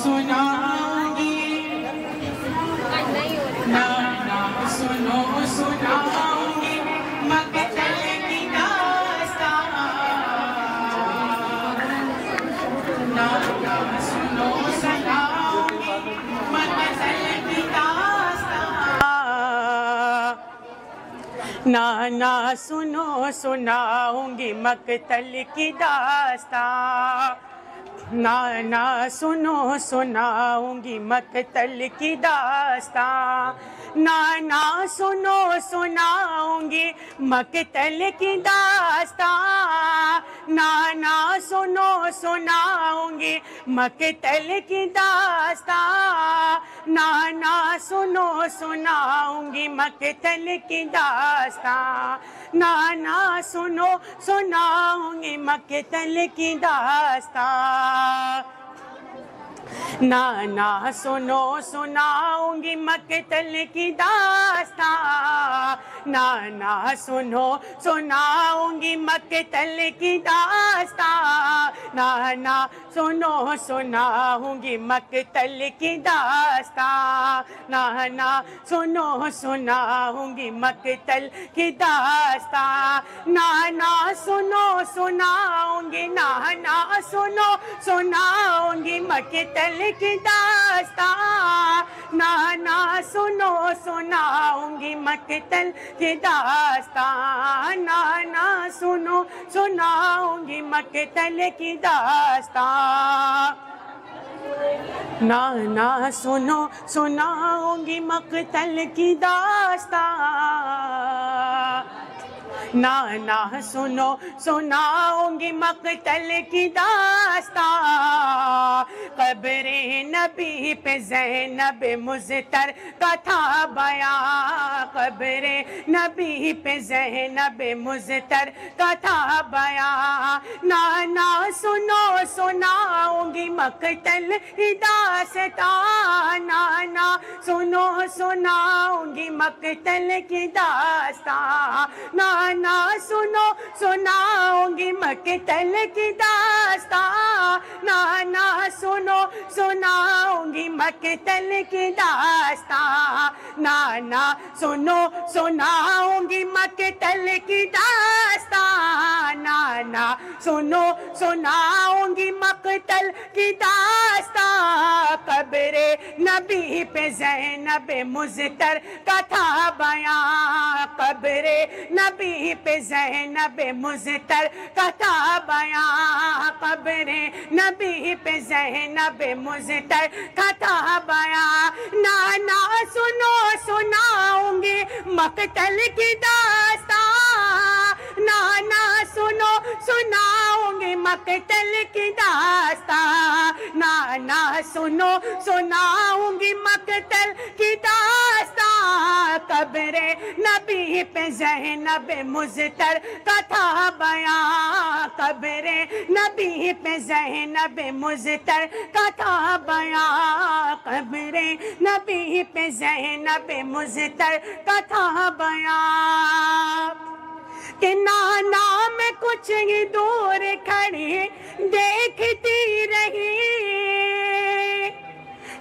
سناؤں گی نانا سنو سناؤں گی مقتل کی داستان نانا سنو سناؤں گی مقتل کی داستان نانا سنو سناؤں گی مقتل کی داستان نانا سنو سناؤں گی مقتل کی داستان نانا سنو سناؤں گی مقتل کی داستان نانا سنو سناؤں گی مقتل کی داستان نانا سنو سناؤں گی مقتل کی داستان نانا سنو سناؤں گی مقتل کی داستان نانا سنو سناؤں گی مقتل کی داستان نانا سنو سناؤں گی مقتل کی داستان نانا سنو سناؤں گی مقتل کی داستان نانا سنو سناؤں گی مقتل کی داستان نانا سنو سناؤں گی نانا سنو سناؤں گی مقتل کی داستان نانا سنو سناؤں گی مقتل کی داستان نانا سنو سناؤں گی مقتل کی داستان نانا سنو سناؤں گی مقتل کی داستان نانا سنو سناؤں گی مقتل کی داستان قبر نبی پہ زینب مضطر کا تھا بیان قبر نبی پہ زینب مضطر کا تھا بیان نانا سنو سناؤں گی مقتل کی داستان نانا سنو سناؤں گی مقتل کی داستان نانا سنو سناؤں گی مقتل کی داستان نانا سنو سناؤں گی مقتل کی داستان نانا سنو سناؤں گی مقتل کی داستان نانا سنو سناؤں گی مقتل کی داستان قبر نبی پہ زینب مضطر کا تھا بیان قبر نبی پہ زینب مضطر کا تھا بیان قبر نبی پہ زینب مضطر کا تھا بیان نانا سنو سناؤں گی مقتل کی داستان نانا سنو سناؤں گی مقتل کی داستان نانا سنو سناؤں گی مقتل کی داستان قبر نبی پہ زینب مضطر کا تھا بیان قبر نبی پہ زینب مضطر کا تھا بیان قبر نبی پہ زینب مضطر کا تھا بیان کہ نانا میں کچھ ہی دور کھڑی دیکھتی رہی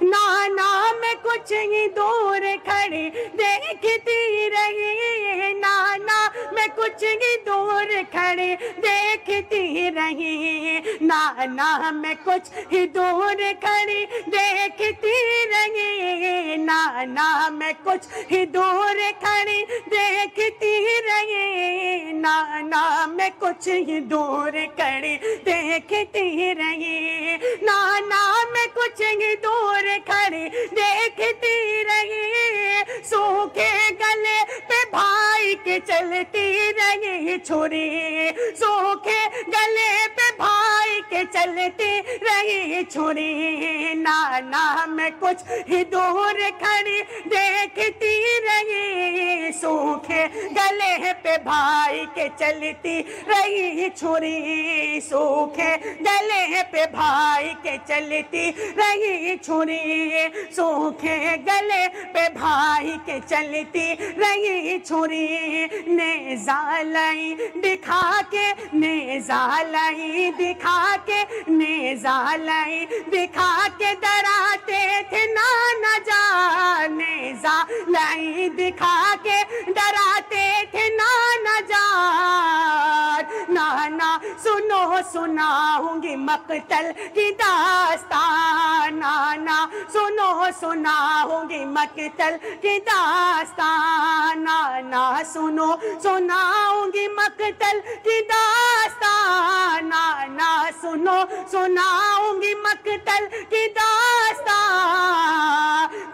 نانا میں کچھ ہی دور کھڑی دیکھتی رہی نانا میں کچھ ہی دور کھڑی دیکھتی رہی نانا میں کچھ ہی دور کھڑی دیکھتی رہی نانا میں کچھ ہی دور کھڑی دیکھتی رہی نانا میں کچھ ہی دور کھڑی دیکھتی رہی نانا میں کچھ ہی دور کھڑی دیکھتی رہی سوکھے گلے پہ بھائی کے چلتی رہی چھری سوکھے گلے پہ بھائی کے چلتی رہی چھری نانا میں کچھ ہی دور کھڑی دیکھتی رہی سوکھے گلے پہ بھائی کے چلتی رہی چھری سوکھے گلے پہ بھائی کے چلتی رہی چھری سوکھے گلے پہ بھائی کے چلتی رہی چھری نیزہ لائی دکھا کے نیزہ لائی دکھا کے، نیزہ لائی دکھا کے ڈراتے تھے نانا جان، نیزہ لائی دکھا کے ڈراتے تھے نانا جان، نانا سنو سناؤں گی مقتل کی داستان، نانا سنو سناؤں گی مقتل کی داستان، نانا سنو سناؤں گی مقتل کی داستان، نانا سنو سناؤں گی مقتل کی داستان،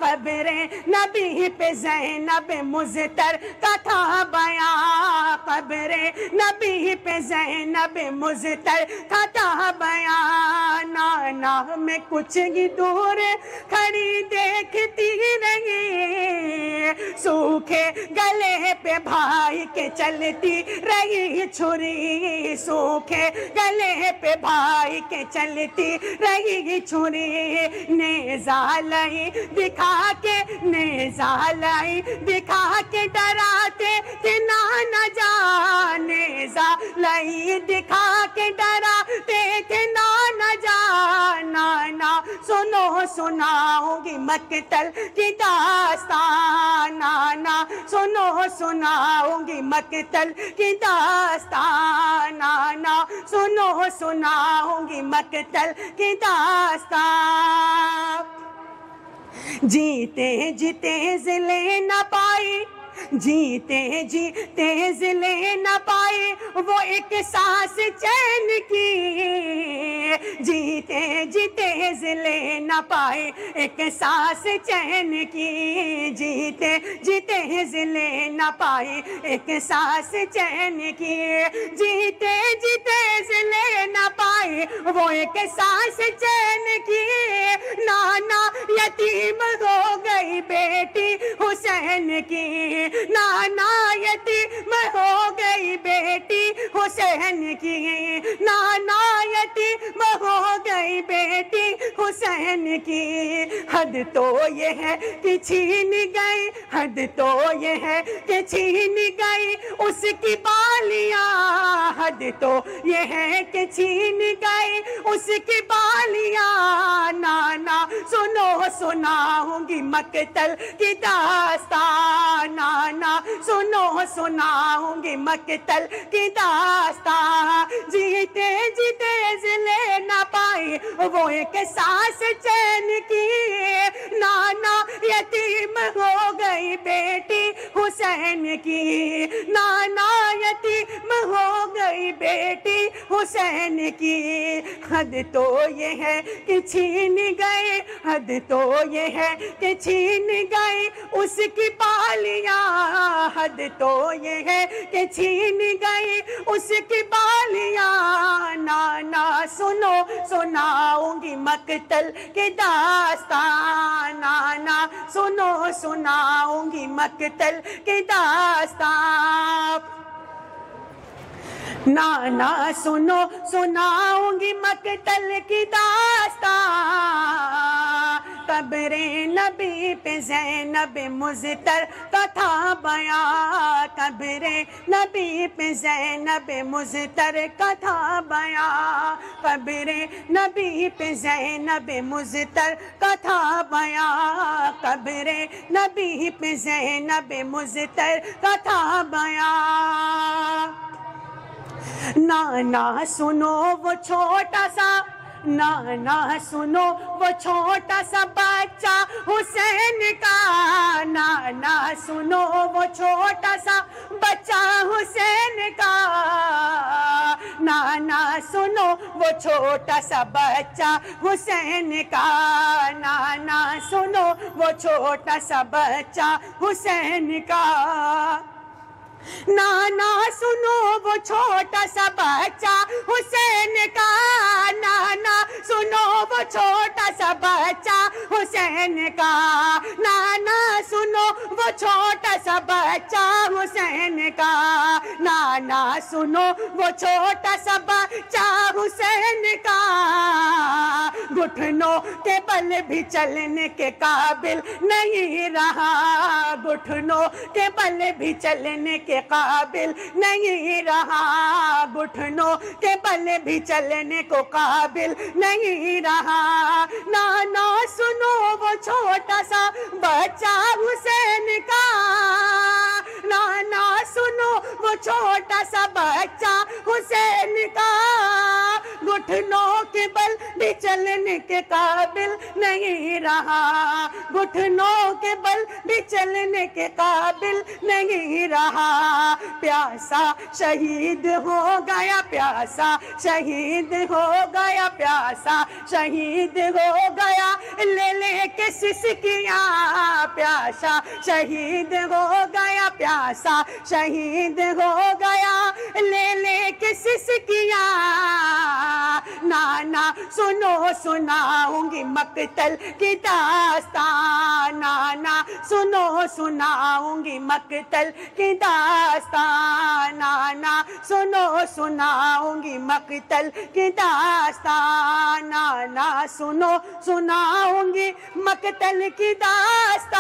قبر نبی پہ زینب مضطر کا تھا بیان، قبر نبی پہ زینب مضطر کا تھا بیان، نانا میں کچھ ہی دور کھڑی دیکھتی رہی، سوکھے گلے پہ بھائی کے چلتی رہی چھری، سوکھے گلے پہ بھائی کے چلتی رہی چھری، نیزہ لائی دکھا کے، نیزہ لائی دکھا کے ڈراتے تھے نانا جان، نیزہ لائی دکھا کے ڈراتے تھے نانا جان، نانا سنو سناؤں گی مقتل کی داستان، نانا سنو سناؤں گی مقتل کی داستان، نانا سنو سناؤں گی مقتل کی داستان، جیتے جیتے ضلع نہ پائی، جیتے جیتے ضلع نہ پائے وہ ایک سانس چین کی، جیتے جیتے ضلع نہ پائے ایک سانس چین کی، جیتے جیتے ضلع نہ پائے ایک سانس چین کی، جیتے جیتے ضلع نہ پائے وہ ایک سانس چین کی، نانا یتیم ہو گئی بیٹی حسین کی، نانا یتیم ہو گئی بیٹی حسین کی، نانا یتیم ہو گئی بیٹی حسین کی، حد تو یہ ہے کہ چھین گئی، حد تو یہ ہے کہ چھین گئی اس کی بالیاں، حد تو یہ ہے کہ چھین گئی اس کی بالیاں، نانا سنو سناؤں گی مقتل کی داستان، نانا سنو سناؤں گی مقتل کی داستان، جیتے جیتے ضلع نہ پائی وہ ایک سانس چین کی، نانا یتیم ہو گئی بیٹی حسین کی، نانا یتیم ہو گئی بیٹی حسین کی، حد تو یہ ہے کہ چھین گئے، حد تو یہ ہے کہ چھین گئے اس کی بالیاں، حد تو یہ ہے کہ چھین گئی اس کی بالیاں، نانا سنو سناؤں گی مقتل کی داستان، نانا سنو سناؤں گی مقتل کی داستان، نانا سنو سناؤں گی مقتل کی داستان، قبر نبی پہ زینب مضطر کا تھا بیان، قبر نبی پہ زینب مضطر کا تھا بیان، قبر نبی پہ زینب مضطر کا تھا بیان، قبر نبی پہ زینب مضطر کا تھا بیان، نانا سنو وہ چھوٹا سا، نانا سنو وہ چھوٹا سا بچہ حسین کا، نانا سنو وہ چھوٹا سا بچہ حسین کا، نانا سنو وہ چھوٹا سا بچہ حسین کا، نانا سنو وہ چھوٹا سا بچہ حسین کا، نانا سنو وہ چھوٹا سا بچہ حسین کا، نانا سنو وہ چھوٹا سا بچہ حسین کا، نانا سنو وہ چھوٹا سا بچہ حسین کا، نانا سنو وہ چھوٹا سا بچہ حسین کا، گھٹنوں کے بل بھی چلنے کے قابل نہیں رہا، گھٹنوں کے بل بھی چلنے کے قابل نہیں رہا، گھٹنوں کے بل بھی چلنے کو قابل نہیں رہا، نانا سنو وہ چھوٹا سا بچہ حسین کا، نانا سنو وہ چھوٹا سا بچہ حسین کا، گھٹنوں کے بل بھی چلنے کے قابل نہیں رہا، گھٹنوں کے بل بھی چلنے کے قابل نہیں رہا، پیاسا شہید ہو گیا، پیاسا شہید ہو گیا، پیاسا شہید ہو گیا، لے لے کے سسکیاں، پیاسا شہید ہو گیا، پیاسا شہید ہو گیا، لے لے کے سسکیاں، نانا سنو سناؤں گی مقتل کی داستان، نانا سنو سناؤں گی مقتل کی داستان، نانا سنو سناؤں گی مقتل کی داستان، نانا سنو سناؤں گی مقتل کی داستان،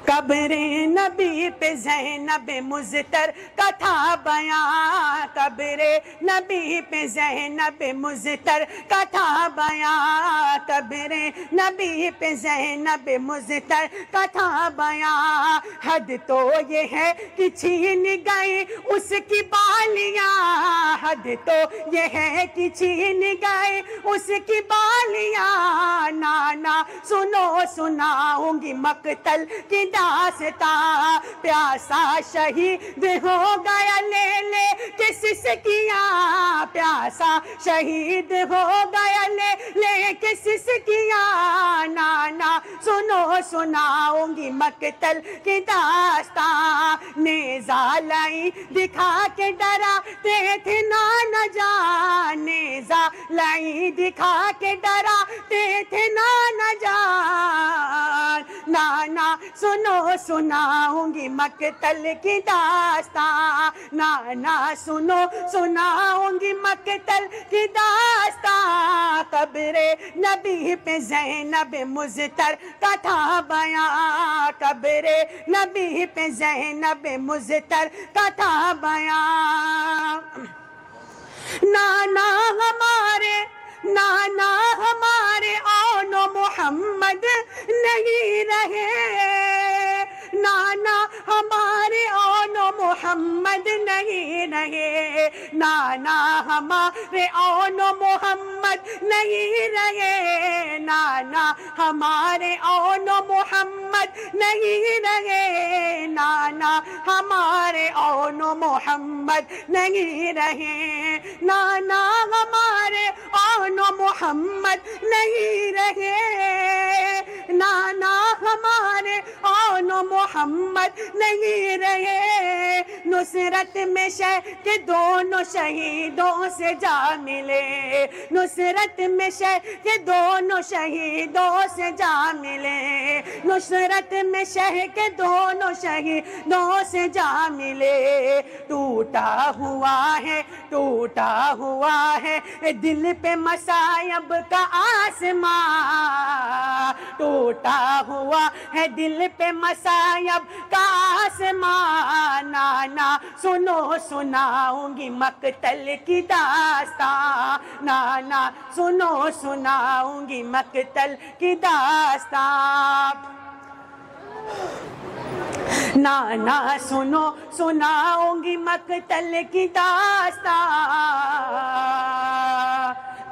قبر نبی پہ زینب مضطر کا تھا بیان، قبر نبی پہ زینب مضطر کا تھا بیان، قبر نبی پہ زینب مضطر کا تھا بیان، حد تو یہ ہے کہ چھین گئی اس کی بالیاں، حد تو یہ ہے کہ چھین گئی اس کی بالیاں، نانا سنو سناؤں گی مقتل کی داستان، پیاسا شہید ہو گیا، لے لے کے سسکیاں، پیاسا شہید ہو گیا، لے لے کے سسکیاں، نانا سنو سناؤں گی مقتل کی داستان، نیزہ لائی دکھا کے ڈراتے تھے نانا جان، نیزہ لائی دکھا کے ڈراتے تھے نانا جان، نانا سنو سناؤں گی مقتل کی داستان، نانا سنو سناؤں گی مقتل کی داستان، قبر نبی پہ زینب مضطر کا تھا بیان، قبر نبی پہ زینب مضطر کا تھا بیان، نانا ہمارے آن و محمد نہیں رہے، نانا ہمارے آن و محمد نہیں رہے، نانا ہمارے آن و محمد نہیں رہے، نانا ہمارے آن و محمد نہیں رہے، نانا ہمارے آن و محمد نہیں رہے، نانا ہمارے آن و محمد نہیں رہے، نانا ہمارے آن و محمد نہیں رہے، نصرت میں شہ کے دونوں شہیدوں سے جا ملے، نصرت میں شہ کے دونوں شہیدوں سے جا ملے، نصرت میں شہ کے دونوں شہیدوں سے جا ملے، ٹوٹا ہوا ہے دل پہ مصائب کا آسمان، ٹوٹا ہوا ہے دل پہ مصائب کا آسمان، نانا سنو سناؤں گی مقتل کی داستان، نانا سنو سناؤں گی مقتل کی داستان، نانا سنو سناؤں گی مقتل کی داستان،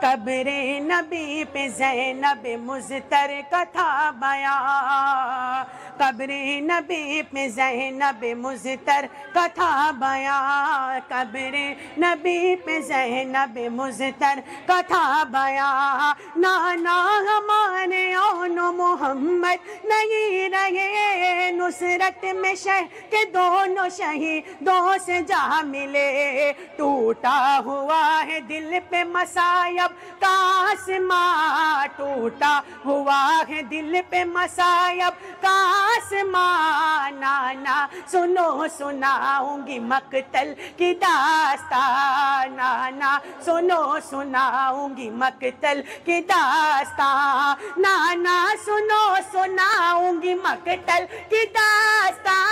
قبر نبی پہ زینب مضطر کا تھا بیان، قبر نبی پہ زینب مضطر کا تھا بیان، قبر نبی پہ زینب مضطر کا تھا بیان، نانا ہمارے آن و محمد نہیں رہے، نصرت میں شہ کے دونوں شہیدوں سے جا ملے، ٹوٹا ہوا ہے دل پہ مصائب اب کا آسمان ٹوٹا ہوا ہے دل پہ مصائب کا آسمان نانا سنو سناؤں گی مقتل کی داستان نانا سنو سناؤں گی مقتل کی داستان نانا سنو سناؤں گی مقتل کی داستان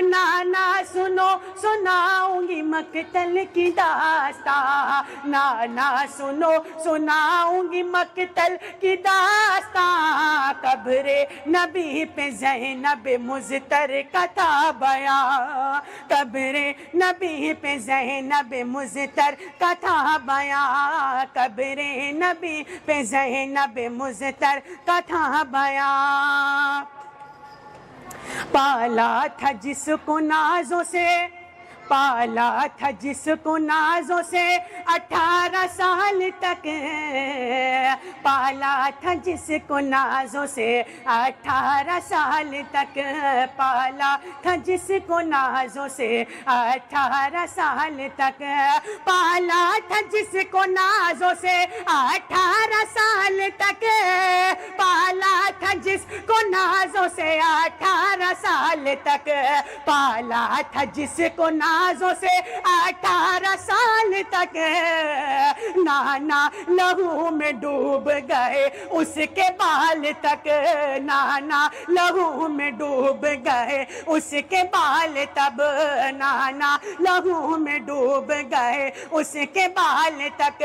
نانا سنو سناؤں گی مقتل کی داستان نانا سنو سناؤں گی مقتل کی داستان قبر نبی پہ زینب مضطر کا تھا بیان قبر نبی پہ زینب مضطر کا تھا بیان قبر نبی پہ زینب مضطر کا تھا بیان پالا تھا جس کو نازوں سے پالا تھا جس کو نازوں سے 18 سال تک پالا تھا جس کو نازوں سے 18 سال تک پالا تھا جس کو نازوں سے 18 سال تک پالا تھا جس کو نازوں سے 18 سال تک پالا تھا جس کو نازوں سے 18 سال تک پالا تھا جس کو نازوں سے 18 سال تک نانا لہو میں ڈوب گئے اس کے بال تک نانا لہو میں ڈوب گئے اس کے بال تب نانا لہو میں ڈوب گئے اس کے بال تک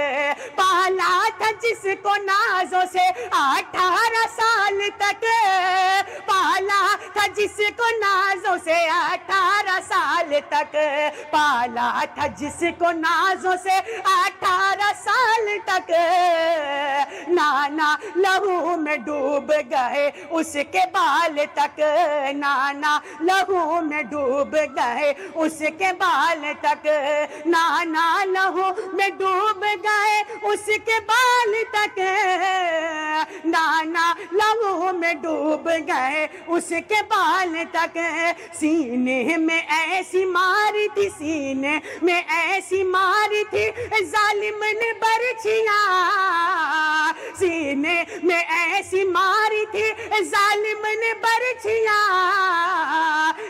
پالا تھا جس کو نازوں سے 18 سال تک پالا تھا جس کو نازوں سے 18 سال تک پالا تھا جس کو نازوں سے 18 سال تک نانا لہو میں ڈوب گئے اس کے بال تک نانا لہو میں ڈوب گئے اس کے بال تک نانا لہو میں ڈوب گئے اس کے بال تک نانا لہو میں ڈوب گئے اس کے بال تک سینے میں ایسی ماری تھی سینے میں ایسی ماری تھی ظالم نے برچھیاں سینے میں ایسی ماری تھی ظالم نے برچھیاں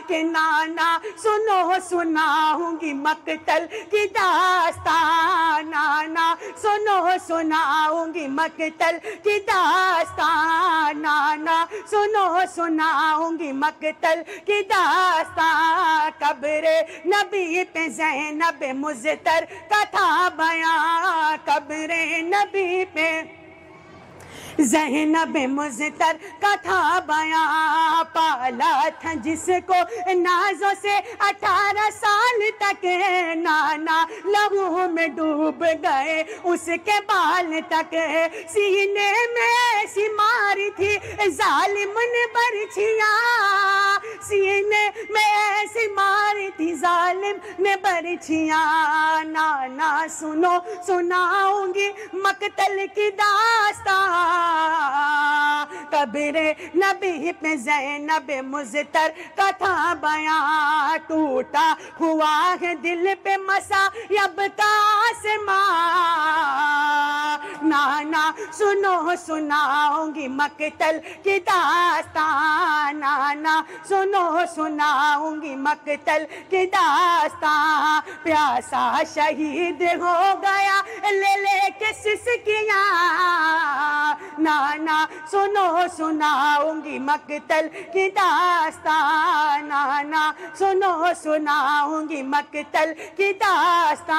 کہ نانا سنو سناؤں گی مقتل کی داستان نانا سنو سناؤں گی مقتل کی داستان نانا سنو سناؤں گی مقتل کی داستان قبر نبی پہ زینب مضطر کا تھا بیان قبر نبی پہ زینب مضطر کا تھا بیان پالا تھا جس کو نازوں سے 18 سال تک نانا لہو میں ڈوب گئے اس کے بال تک سینے میں ایسی ماری تھی ظالم نے برچھیاں سینے میں ایسی ماری تھی ظالم نے برچھیاں نانا سنو سناؤں گی مقتل کی داستان قبر نبی پہ زینب مضطر کا تھا بیان ٹوٹا ہوا ہے دل پہ مصائب کا آسمان نانا سنو سناؤں گی مقتل کی داستان نانا سنو سناؤں گی مقتل کی داستان پیاسا شہید ہو گیا لے لے کے سسکیاں نانا سنو سناؤں گی مقتل کی داستان نانا سنو سناؤں گی مقتل کی داستان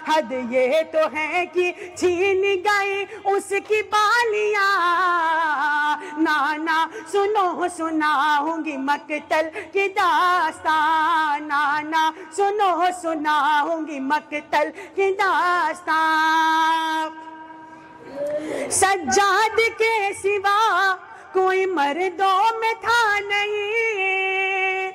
حد یہ تو ہے کہ چھین گئی اس کی بالیاں نانا سنو سناؤں گی مقتل کی داستان نانا سنو سناؤں گی مقتل کی داستان سجاد کے سوا کوئی مردوں میں تھا نہیں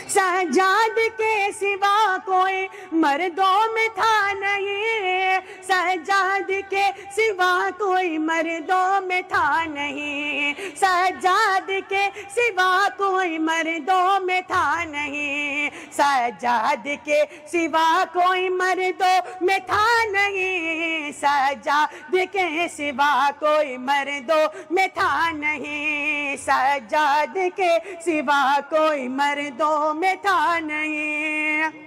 سجاد کے سوا کوئی مردوں میں تھا نہیں سجاد کے سوا کوئی مردوں میں تھا نہیں سجاد کے سوا کوئی مردوں میں تھا نہیں سجاد کے سوا کوئی مردوں میں تھا نہیں، سجاد کے سوا کوئی مردوں میں تھا نہیں، سجاد کے سوا کوئی مردوں میں تھا نہیں،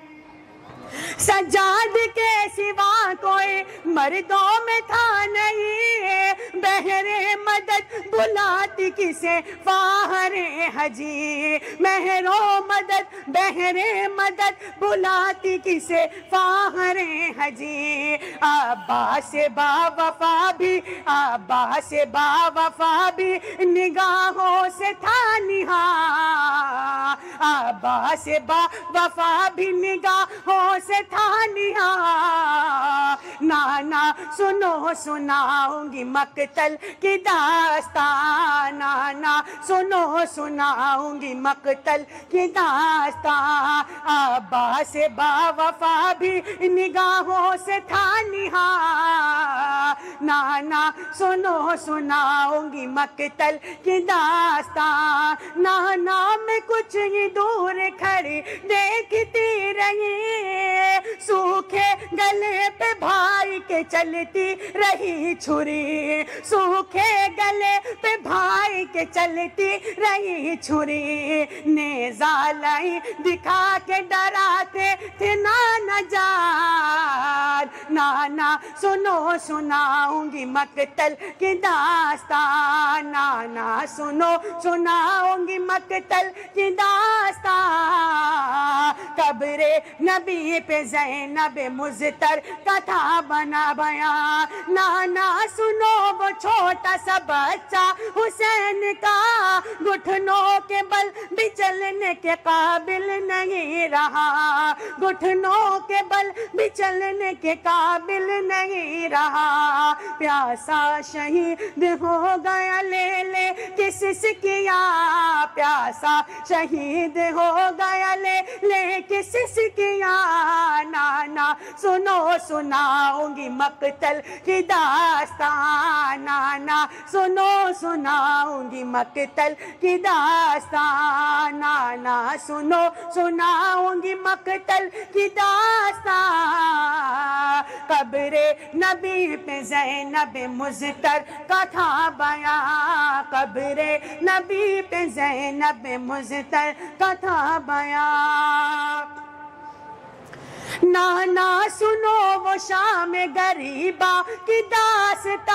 سجاد کے سوا کوئی مردوں میں تھا نہیں، بہر مدد بلاتی کسے فاہر حجی، مہر و مدد بہر مدد بلاتی کسے فاہر حجی، عباس با وفا بھی، عباس با وفا بھی نگاہوں سے تھا نہاں، عباس با وفا بھی نگاہوں سے تھا نہاں، نانا سنو سناؤں گی مقتل کی داستان، نانا سنو سناؤں گی مقتل کی داستان، عباس با وفا بھی نگاہوں سے تھا نہاں، نانا سنو سناؤں گی مقتل کی داستان، نانا میں کچھ ہی دور کھڑی دیکھتی رہی، سوکھے گلے پہ بھائی کے چلتی رہی چھری، سوکھے گلے پہ بھائی کے چلتی رہی چھری، نیزہ لائی دکھا کے ڈراتے تھے نانا جان، نانا سنو سناؤں گی مقتل کی داستان، نانا سنو سناؤں گی مقتل کی داستان، قبر نبی پہ زینب مضطر کا تھا بنا بیان، نانا سنو وہ چھوٹا سا بچہ حسین کا گھٹنوں کے بل بھی چلنے کے قابل نہیں رہا، گھٹنوں کے بل بھی چلنے کے قابل نہیں رہا، پیاسا شہید ہو گیا لے لے کس سکیا، پیاسا شہید ہو گیا لے لے کس سکیا، نانا سنو سناؤں گی مقتل کی داستان، نانا سنو سناؤں گی مقتل کی داستان، نانا سنو سناؤں گی مقتل کی داستان، قبر نبی پہ زینب مضطر کا تھا بیان، قبر نبی پہ زینب مضطر کا تھا بیان، نانا سنو وہ شام غریبہ کی داستان،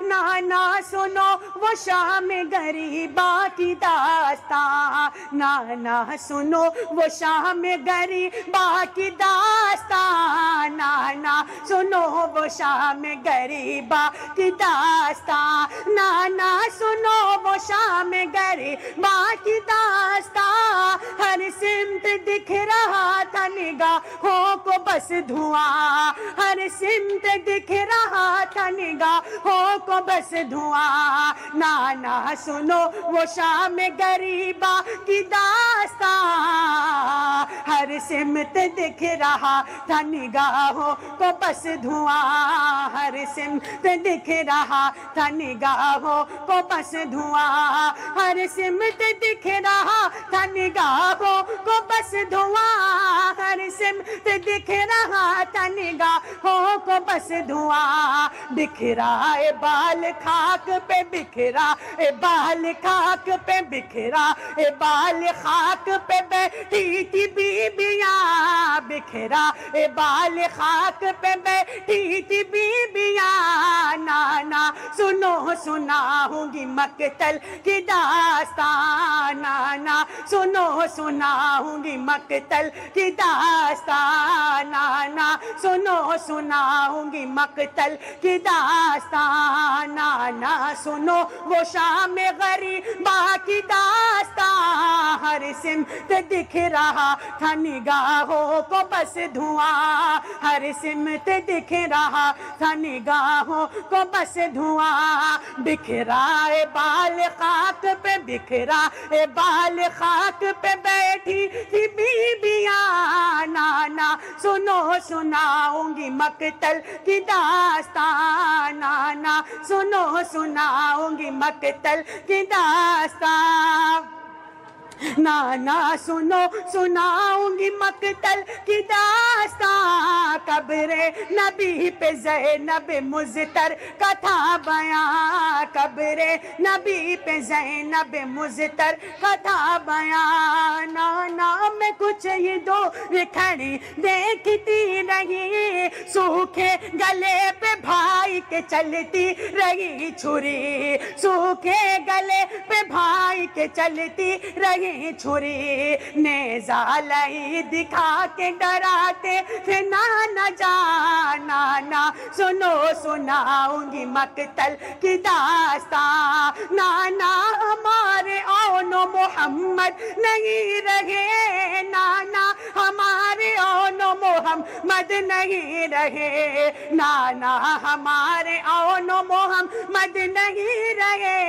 نانا سنو وہ شام غریبہ کی داستان، نانا سنو وہ شام غریبہ کی داستان، نانا سنو وہ شام غریبہ کی داستان، نانا سنو وہ شام غریبہ کی داستان، ہر سمت دکھ رہا تھا نگاہوں کو بس دھواں، ہر سمت دکھ رہا تھا نگاہوں کو بس دھواں، نانا سنو وہ شام غریبہ کی داستان، ہر سمت دکھ رہا تھا نگاہوں کو بس دھواں، ہر سمت دکھ رہا تھا نگاہوں کو بس دھواں، ہر سمت دکھ رہا تھا نگاہوں کو بس دھواں، ہر سمت دکھ رہا تھا نگاہوں کو بس دھواں، بکھرا اے بال خاک پہ بکھرا اے بال خاک پہ بکھرا اے بال خاک پہ بیٹھی تھی بیبیاں، بکھرا اے بال خاک پہ بیٹھی تھی بیبیاں، نانا سنو سناؤں گی مقتل کی داستان، نانا سنو سناؤں گی مقتل کی داستان، نانا سنو سناؤں گی مقتل کی داستان، نانا سنو وہ شام غریبہ کی داستان، ہر سمت دکھ رہا تھا نگاہوں کو بس دھواں، ہر سمت دکھ رہا تھا نگاہوں کو بس دھواں، بکھرا اے بال خاک پہ بکھرا اے بال خاک پہ بیٹھی تھی بیبیاں، نانا سنو سناؤں گی مقتل کی داستان، نانا سنو سناؤں گی مقتل کی داستان، نانا سنو سناؤں گی مقتل کی داستان، قبر نبی پہ زینب مضطر کا تھا بیان، قبر نبی پہ زینب مضطر کا تھا بیان۔ نانا میں کچھ یہ دور کھڑی دیکھتی رہی، سوکھے گلے پہ بھائی کے چلتی رہی چھری، سوکھے گلے پہ بھائی کے چلتی رہی چھری، نیزہ لئی دکھا کے ڈراتے تھے نانا جان۔ نانا سنو سناؤں گی مقتل کی داستان، نانا ہمارے اون و محمد نہیں رہے، نانا ہمارے اون و محمد نہیں رہے، نانا ہمارے اون و محمد نہیں رہے،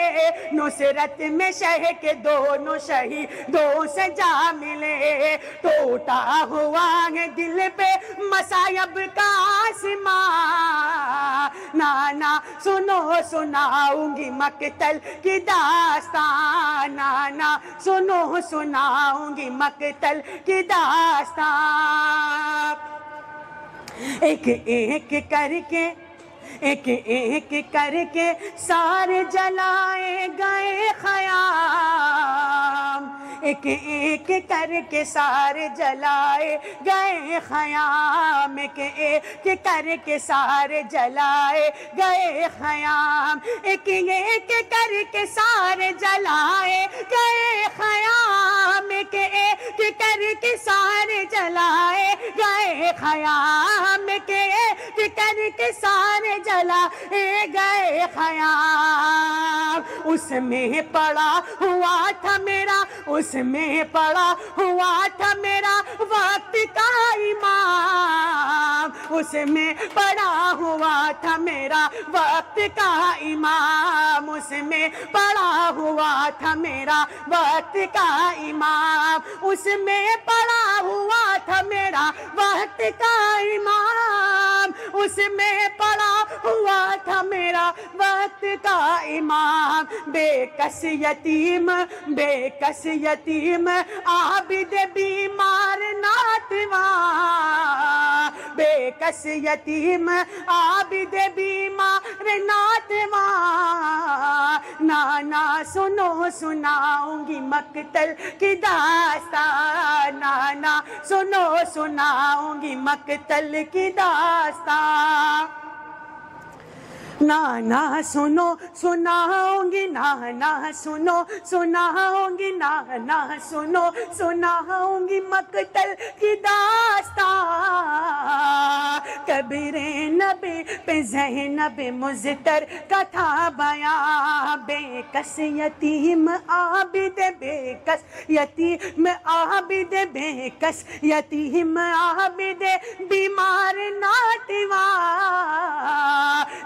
نصرت میں شہ کے دونوں شہیدوں سے جا ملے، ٹوٹا ہوا ہے دل پہ مصائب کا آسمان۔ نانا سنو سناؤں گی مقتل کی داستان، نانا سنو سناؤں گی مقتل کی داستان۔ ایک ایک کر کے ایک ایک کر کے سارے جلائے گئے خیام، ایک ایک کر کے سارے جلائے گئے خیام، ایک ایک کر کے سارے جلائے گئے خیام، ایک ایک کر کے سارے جلائے گئے خیام، ایک ایک کر کے سارے جلائے گئے خیام، ایک ایک کر کے سارے جلائے گئے خیام۔ اس میں پڑا ہوا تھا میرا، اس میں پڑا ہوا تھا میرا وقت کا امام، اس میں پڑا ہوا تھا میرا وقت کا امام، اس میں پڑا ہوا تھا میرا وقت کا امام، اس میں پڑا ہوا تھا میرا وقت کا امام، اس میں پڑا ہوا تھا میرا وقت کا امام۔ بے کس یتیم، بے کس یتیم عابد بیمار ناتواں، بے کس یتیم عابد بیمار ناتواں، نانا سنو سناؤں گی مقتل کی داستان، نانا سنو سناؤں گی مقتل کی داستان۔ نانا سنو سناؤں گی، نانا سنو سناؤں گی، نانا سنو سناؤں گی مقتل کی داستان، قبر نبی پہ زینب مضطر کا تھا بیان، بے کس یتیم عابد، بے کس یتیم عابد، بے کس یتیم عابد بیمار ناتواں،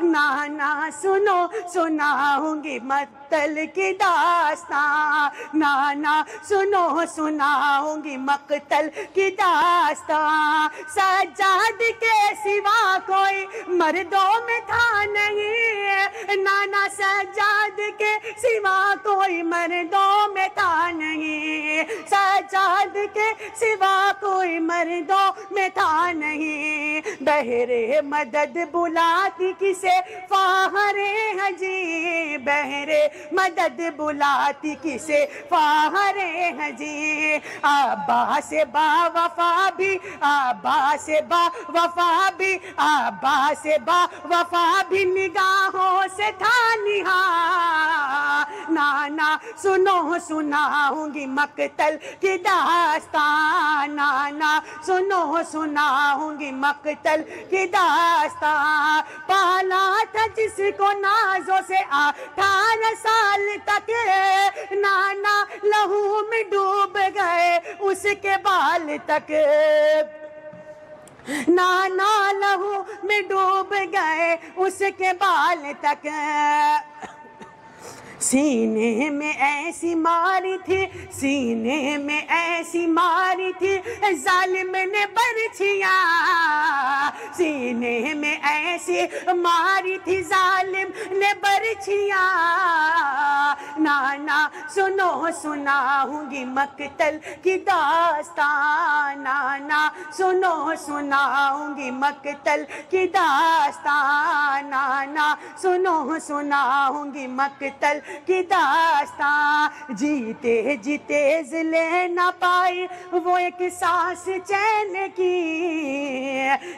نانا سنو سناؤں گی مقتل کی داستان، نانا سنو سناؤں گی مقتل کی داستان۔ سجاد کے سوا کوئی مردوں میں تھا نہیں، نانا سجاد کے سوا کوئی مردوں میں تھا نہیں، سجاد کے سوا کوئی مردوں میں تھا نہیں، بہرے مدد بلاتی کسے فاخر حجی، بہرے مدد بلاتی کسے فاخر حجی، عباس با وفا بھی، عباس با وفا بھی، عباس با وفا بھی نگاہوں سے تھا نہاں، نانا سنو سناؤں گی مقتل کی داستان، نانا سنو سناؤں گی مقتل کی داستان۔ پالا تھا جس کو نازوں سے 18 سال تک، نانا لہو میں ڈوب گئے اس کے بال تک، نانا لہو میں ڈوب گئے اس کے بال تک، سینے میں ایسی ماری تھی، سینے میں ایسی ماری تھی ظالم نے برچھیاں، سینے میں ایسی ماری تھی ظالم نے برچھیاں، نانا سنو سناؤں گی مقتل کی داستان، نانا سنو سناؤں گی مقتل کی داستان، نانا سنو سناؤں گی مقتل کی داستان۔ جیتے جیتے لے نہ پائی وہ ایک سانس چین کی،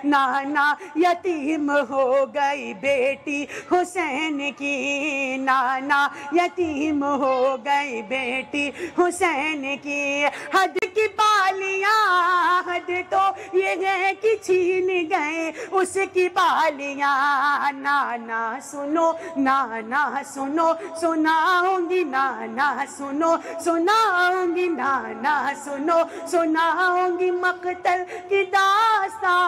نانا یتیم ہو گئی بیٹی حسین کی، نانا یتیم ہو گئی بیٹی حسین کی۔ حد کی بالیاں، حد تو یہ ہے کہ چھین گئے اس کی بالیاں، نانا سنو نانا سنو سناؤں گی، نانا سنو سناؤں گی، نانا سنو سناؤں گی مقتل کی داستان۔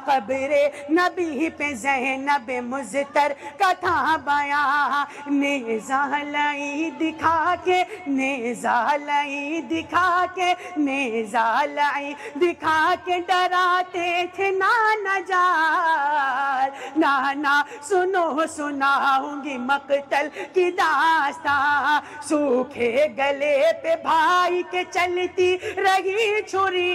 قبر نبی پہ زینب مضطر کا تھا بیان، نیزہ لائی دکھا کے، نیزہ لائی دکھا کے، نیزہ لائی دکھا کے ڈراتے تھے نانا جان، نانا سنو سناؤں گی مقتل کی داستان۔ سوکھے گلے پہ بھائی کے چلتی رہی چھری،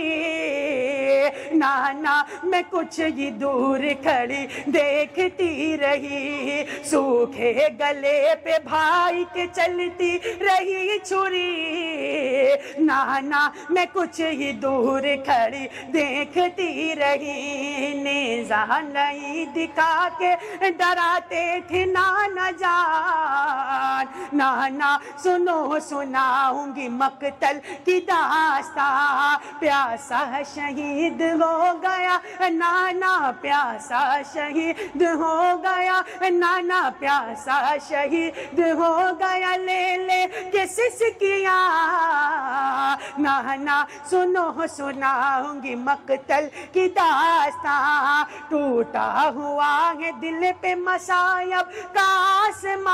نانا میں کچھ ہی دور کھڑی دیکھتی رہی، سوکھے گلے پہ بھائی کے چلتی رہی چھری، نانا میں کچھ ہی دور کھڑی دیکھتی رہی، نیزہ لائی دکھا کے ڈراتے تھے نانا جان، نانا سنو سناؤں گی مقتل کی داستان۔ پیاسا شہید ہو گیا نانا، پیاسا شہید ہو گیا نانا، پیاسا شہید ہو گیا لے لے کے سسکیاں، نانا سنو سناؤں گی مقتل کی داستان۔ ٹوٹا ہوا ہے دل پہ مصائب کا آسمان،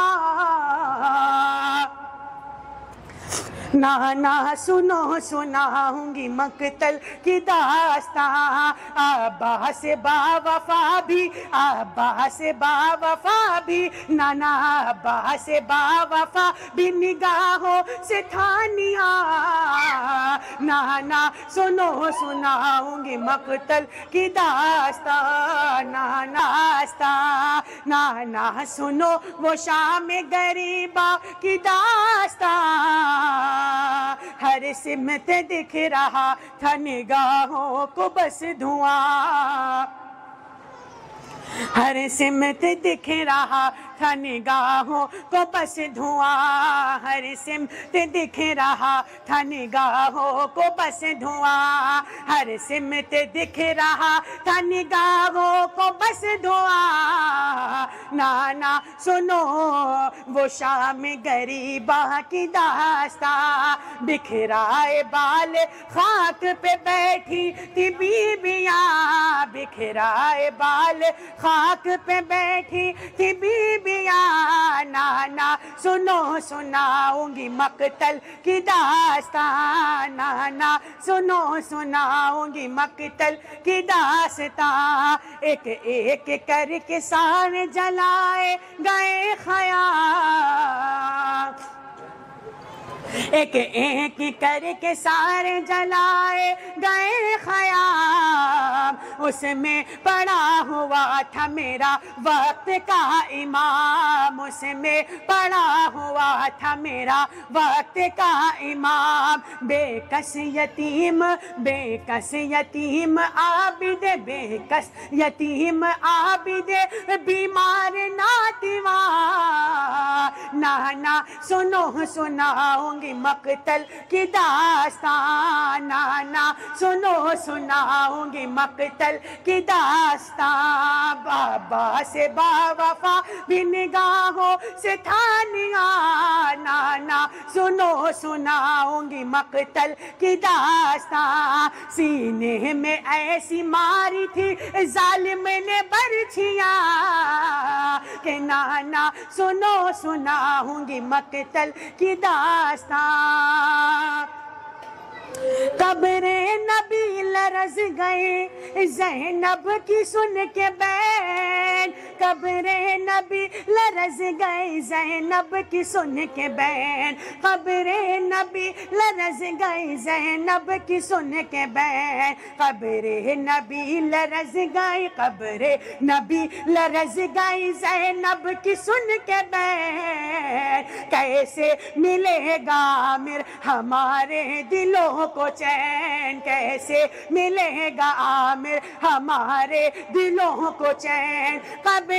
نانا سنو سناؤں گی مقتل کی داستان۔ عباس با وفا بھی، عباس با وفا بھی، نانا عباس با وفا بھی نگاہوں سے تھانیاں، نانا سنو سناؤں گی مقتل کی داستان، نانا سنو وہ شام غریبا کی داستان۔ ہر سمت دکھ رہا تھا نگاہوں کو بس دھواں، ہر سمت دکھ رہا تھا نگاہوں کو بس دھواں، ہر سمت دکھ رہا تھا نگاہوں کو بس دھواں، ہر سمت دکھ رہا تھا نگاہوں کو بس دھواں، نانا سنو وہ شام غریبا کی داستان۔ بکھرائے بال خاک پہ بیٹھی تھی بیویاں، بکھرائے بال خاک پہ بیٹھی تھی بیویاں، نانا سنو سناؤں گی مقتل کی داستان، نانا سنو سناؤں گی مقتل کی داستان۔ ایک ایک کر کے سارے جلائے گئے خیام، ایک ایک کر کے سارے جلائے گئے خیام، اس میں پڑا ہوا تھا میرا وقت کا امام، اس میں پڑا ہوا تھا میرا وقت کا امام۔ بے کس یتیم، بے کس یتیم عابد، بے کس یتیم عابد، بیمار ناتواں، نانا سنو سناؤں گی مقتل کی داستان، نانا سنو سناؤں گی مقتل کی داستان۔ بابا سے با وفا بھی نگاہوں سے تھانیاں، نانا سنو سناؤں گی مقتل کی داستان۔ سینے میں ایسی ماری تھی ظالم نے برچھیاں کہ نانا سنو سناؤں گی مقتل کی داستان۔ قبر نبی لرز گئے زینب کی سن کے بین، قبر نبی لرز گئے زینب کی سن کے بین، قبر نبی لرز گئے زینب کی سن کے بین، قبر نبی لرز گئے، قبر نبی لرز گئی زینب کی سن کے بین، کیسے ملے گا عامر ہمارے دلوں کو چین، کیسے ملے گا عامر ہمارے دلوں کو چین، قبر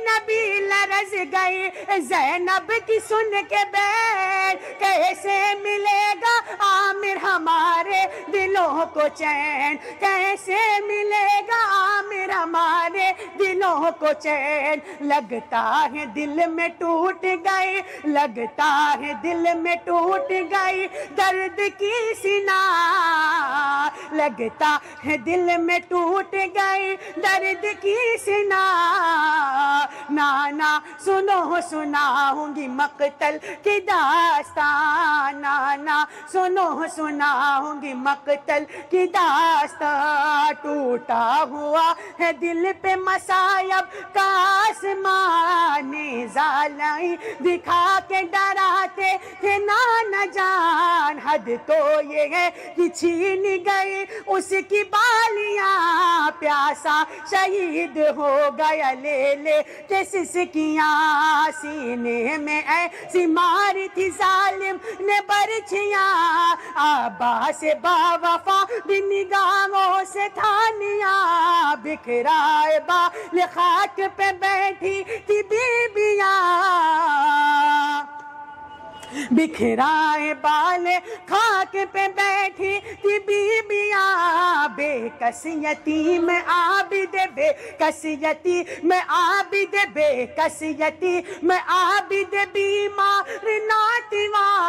نبی لرز گئی زینب کی سن کے بین، کیسے ملے گا عامر ہمارے دلوں کو چین، کیسے ملے گا عامر ہمارے دلوں کو چین، لگتا ہے دل میں ٹوٹ گئی، لگتا ہے دل میں ٹوٹ گئی درد کی سنا، لگتا ہے دل میں ٹوٹ گئی درد کی سنا، نانا سنو سناؤں گی مقتل کی داستان، نانا سنو سناؤں گی مقتل کی داستان، ٹوٹا ہوا ہے دل پہ مصائب کا آسمان، زالائی دکھا کے ڈراتے تھے نانا جان، حد تو یہ ہے کہ چھین گئی اس کی بالیاں، پیاسا شہید ہو گیا لے لے کے سسکیاں، سینے میں ایسی ماری تھی ظالم نے برچھیاں، عباس با وفا بھی نگاہوں سے تھانیاں، بکھرائے بال خاک پہ بیٹھی تھی بیبیاں، بکھرائے بال خاک پہ بیٹھی تھی بیبیاں، بے کس یتیم عابد، بے کس یتیم عابد، بے کس یتیم عابد بیمار ناتواں،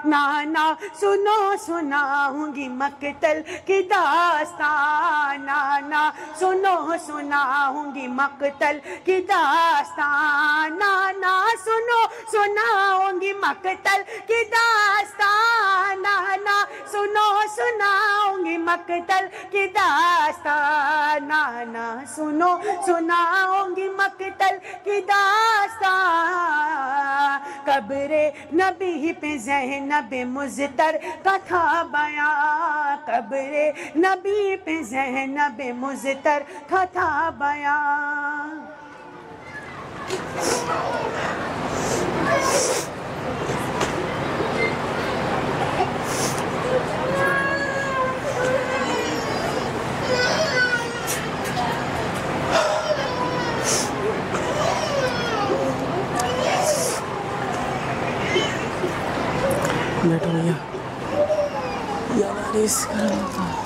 نانا سنو سناؤں گی مقتل کی داستان، نانا سنو سناؤں گی مقتل کی داستان، نانا سنو سناؤں گی مقتل کی داستان، نانا سنو سناؤں گی مقتل کی داستان، نانا سنو سناؤں گی مقتل کی داستان، قبر نبی پہ زینب مزتر کا تھا بیان، قبر نبی پہ زینب مزتر کا تھا بیان، بیٹھو بھیا یا وارث کرنا تھا